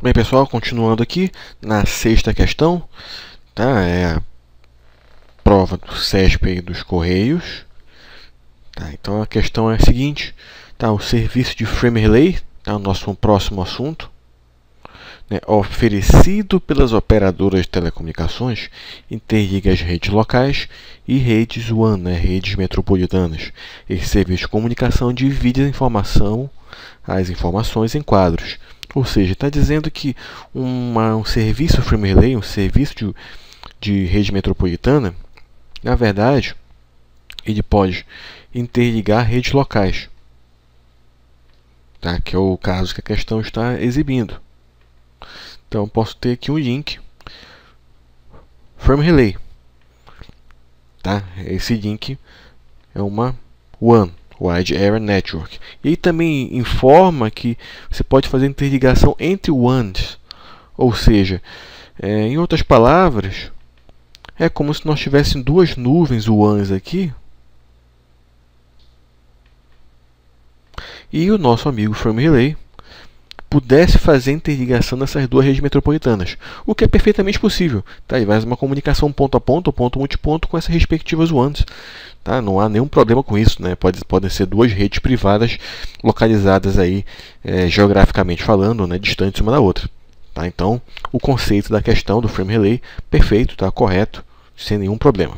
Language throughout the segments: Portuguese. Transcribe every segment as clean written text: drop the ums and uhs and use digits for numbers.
Bem, pessoal, continuando aqui na sexta questão, tá? É a prova do CESP e dos Correios. Tá? Então a questão é a seguinte, tá? O serviço de frame relay, tá? O nosso próximo assunto, né? Oferecido pelas operadoras de telecomunicações, interliga as redes locais e redes WAN, né? Redes metropolitanas. Esse serviço de comunicação divide as informações em quadros. Ou seja, está dizendo que um serviço frame relay, um serviço de rede metropolitana, na verdade, ele pode interligar redes locais, tá? Que é o caso que a questão está exibindo. Então, posso ter aqui um link frame relay, tá? Esse link é uma WAN, Wide Area Network. E aí também informa que você pode fazer interligação entre WANs, ou seja, em outras palavras, é como se nós tivéssemos duas nuvens WANs aqui, e o nosso amigo frame relay pudesse fazer interligação nessas duas redes metropolitanas, o que é perfeitamente possível. Tá? E faz uma comunicação ponto a ponto ou ponto multiponto com essas respectivas WANs. Tá? Não há nenhum problema com isso, né? Podem ser duas redes privadas localizadas aí, geograficamente falando, né? Distantes uma da outra. Tá? Então, o conceito da questão do frame relay, perfeito, tá? Correto, sem nenhum problema.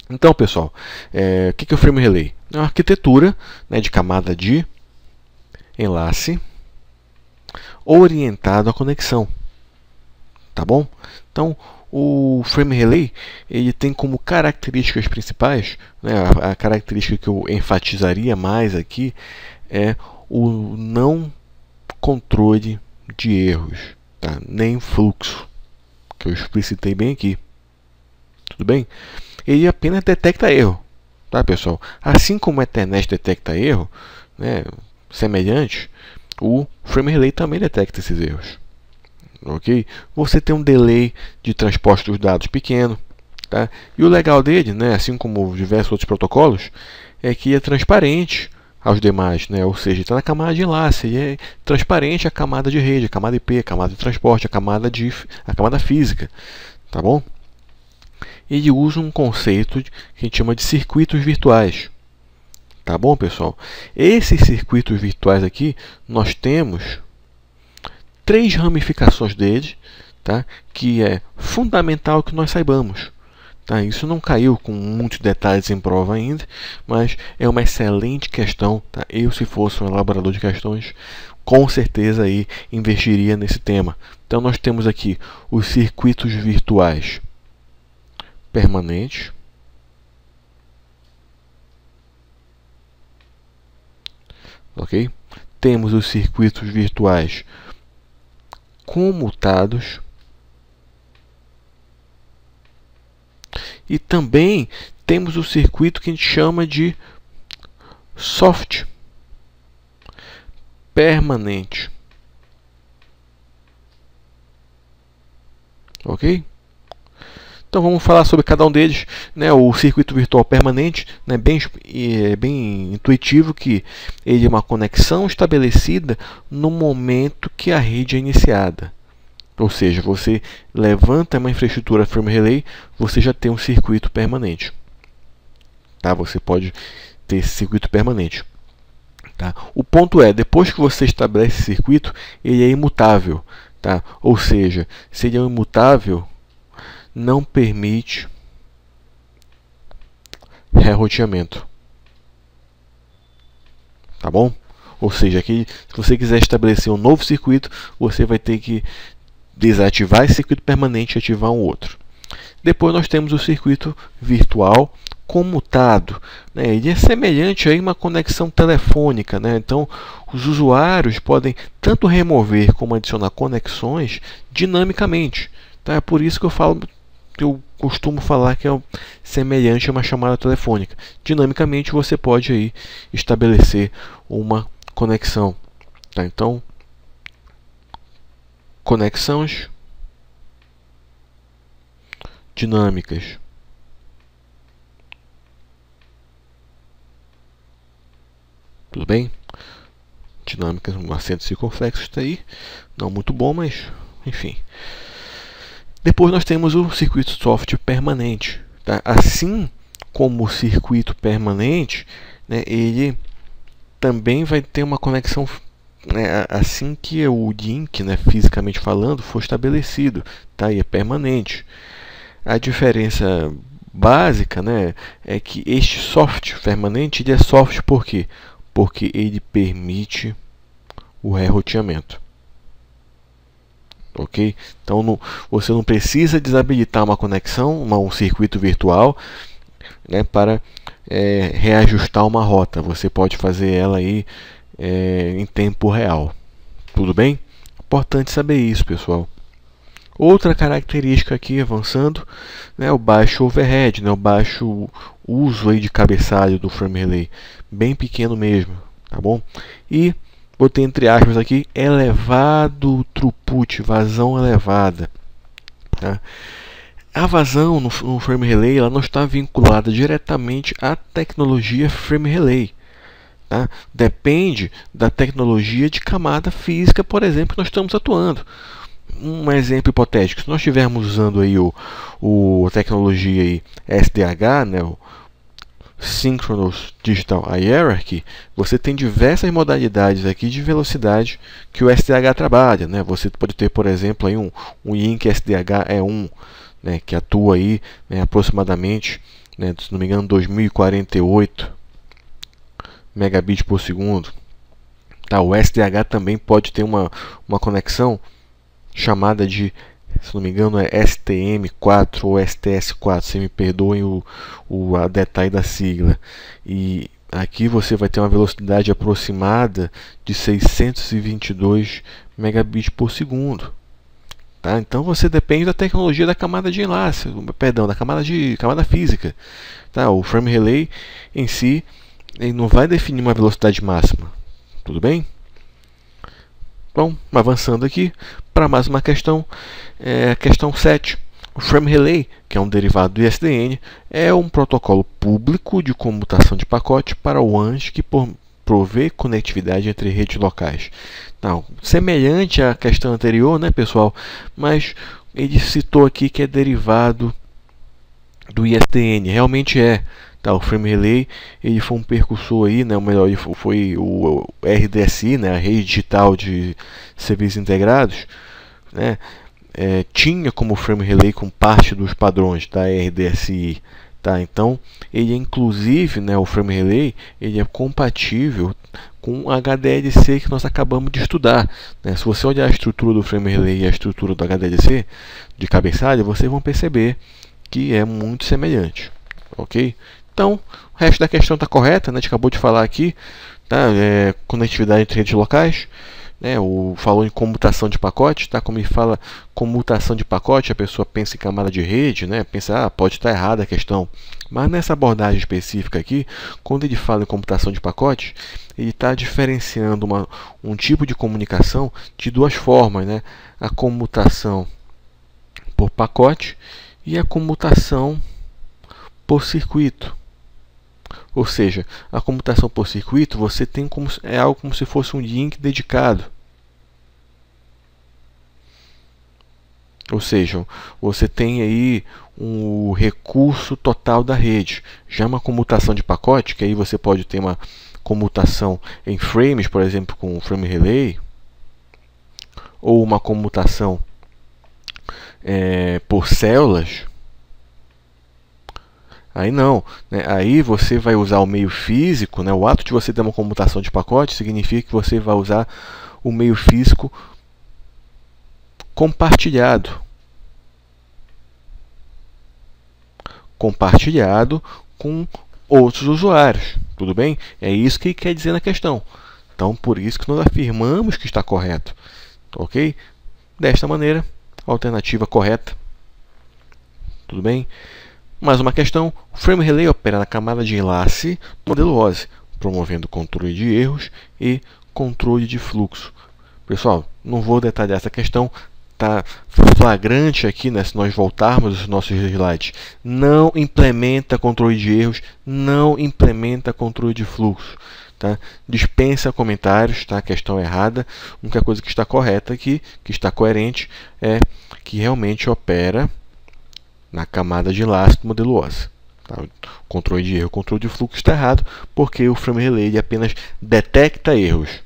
Então, pessoal, o que é o frame relay? É uma arquitetura, né, de camada de enlace orientado à conexão, tá bom? Então, o frame relay ele tem como características principais, né, a característica que eu enfatizaria mais aqui é o não controle de erros, tá? Nem fluxo, que eu explicitei bem aqui. Tudo bem? Ele apenas detecta erro, tá, pessoal? Assim como a Ethernet detecta erro, né, semelhante, o frame relay também detecta esses erros. Ok? Você tem um delay de transporte dos dados pequeno, tá? E o legal dele, né, assim como diversos outros protocolos, é que é transparente aos demais, né? Ou seja, está na camada de enlace, e é transparente a camada de rede, a camada IP, a camada de transporte, a camada física, tá bom? Ele usa um conceito que a gente chama de circuitos virtuais. Tá bom, pessoal? Esses circuitos virtuais aqui, nós temos três ramificações deles, tá? Que é fundamental que nós saibamos. Tá? Isso não caiu com muitos detalhes em prova ainda, mas é uma excelente questão. Tá? Eu, se fosse um elaborador de questões, com certeza aí investiria nesse tema. Então, nós temos aqui os circuitos virtuais permanentes, ok? Temos os circuitos virtuais comutados e também temos o circuito que a gente chama de soft permanente, ok? Então vamos falar sobre cada um deles, né? O circuito virtual permanente, né? Bem intuitivo que ele é uma conexão estabelecida no momento que a rede é iniciada. Ou seja, você levanta uma infraestrutura frame relay, você já tem um circuito permanente. Tá? Você pode ter esse circuito permanente. Tá? O ponto é, depois que você estabelece esse circuito, ele é imutável. Tá? Ou seja, se ele é imutável, não permite reroteamento. Tá bom? Ou seja, aqui, se você quiser estabelecer um novo circuito, você vai ter que desativar esse circuito permanente e ativar um outro. Depois nós temos o circuito virtual comutado, né? Ele é semelhante a uma conexão telefônica, né? Então, os usuários podem tanto remover como adicionar conexões dinamicamente. Tá? É por isso que eu costumo falar que é semelhante a uma chamada telefônica. Dinamicamente você pode aí estabelecer uma conexão. Tá? Então, conexões dinâmicas. Tudo bem? dinâmicas, um acento circunflexo está aí, não muito bom, mas enfim. Depois nós temos o circuito soft permanente, tá? Assim como o circuito permanente, né, ele também vai ter uma conexão, né, assim que o link, né, fisicamente falando, for estabelecido, tá? E é permanente. A diferença básica, né, é que este soft permanente, ele é soft por quê? Porque ele permite o reroteamento. Ok? Então você não precisa desabilitar uma conexão, um circuito virtual, né, para reajustar uma rota. Você pode fazer ela aí em tempo real. Tudo bem? Importante saber isso, pessoal. Outra característica aqui, avançando, né, o baixo overhead, né, o baixo uso aí de cabeçalho do frame relay, bem pequeno mesmo, tá bom? E botei entre aspas aqui, elevado throughput, vazão elevada. Tá? A vazão no frame relay ela não está vinculada diretamente à tecnologia frame relay. Tá? Depende da tecnologia de camada física, por exemplo, que nós estamos atuando. Um exemplo hipotético, se nós estivermos usando aí a tecnologia aí SDH, né, o Synchronous Digital Hierarchy, você tem diversas modalidades aqui de velocidade que o SDH trabalha, né? Você pode ter, por exemplo, aí um link SDH E1, né, que atua aí, né, aproximadamente, né, se não me engano, 2048 megabits por segundo. Tá, o SDH também pode ter uma conexão chamada de, se não me engano, é STM4 ou STS4, se me perdoem a detalhe da sigla. E aqui você vai ter uma velocidade aproximada de 622 megabits por segundo. Tá? Então você depende da tecnologia da camada de enlace, perdão, da camada física. Tá? O frame relay em si ele não vai definir uma velocidade máxima. Tudo bem? Bom, avançando aqui para mais uma questão, a questão 7. O frame relay, que é um derivado do ISDN, é um protocolo público de comutação de pacote para o WAN que provê conectividade entre redes locais. Então, semelhante à questão anterior, né, pessoal? Mas ele citou aqui que é derivado do ISDN. Realmente é. Tá, o frame relay ele foi um precursor aí, né, o melhor, foi o RDSI, né, a rede digital de serviços integrados, né, tinha como frame relay com parte dos padrões da RDSI, tá? Então ele inclusive, né, o frame relay ele é compatível com o HDLC que nós acabamos de estudar, né? Se você olhar a estrutura do frame relay e a estrutura do HDLC de cabeçalho, vocês vão perceber que é muito semelhante, ok? Então, o resto da questão está correta, né? A gente acabou de falar aqui, tá? Conectividade entre redes locais, né? Falou em comutação de pacote, tá? Como ele fala comutação de pacote, a pessoa pensa em camada de rede, né? Pensa, pode estar errada a questão. Mas nessa abordagem específica aqui, quando ele fala em computação de pacote, ele está diferenciando um tipo de comunicação de duas formas, né? A comutação por pacote e a comutação por circuito. Ou seja, a comutação por circuito você tem algo como se fosse um link dedicado. Ou seja, você tem aí um recurso total da rede. Já uma comutação de pacote, que aí você pode ter uma comutação em frames, por exemplo, com o frame relay, ou uma comutação por células. Aí não, né? Aí você vai usar o meio físico, né? O ato de você ter uma comutação de pacote significa que você vai usar o meio físico compartilhado. Compartilhado com outros usuários. Tudo bem? É isso que ele quer dizer na questão. Então, por isso que nós afirmamos que está correto. Ok? Desta maneira, a alternativa correta. Tudo bem? Mais uma questão, o frame relay opera na camada de enlace do modelo OSI, promovendo controle de erros e controle de fluxo. Pessoal, não vou detalhar essa questão, tá flagrante aqui, né, se nós voltarmos os nossos slides, não implementa controle de erros, não implementa controle de fluxo. Tá? Dispensa comentários, tá? Questão errada. A única coisa que está correta aqui, que está coerente, é que realmente opera na camada de lastro modelo OSI. Tá? O controle de erro, controle de fluxo está errado, porque o Frame Relay ele apenas detecta erros.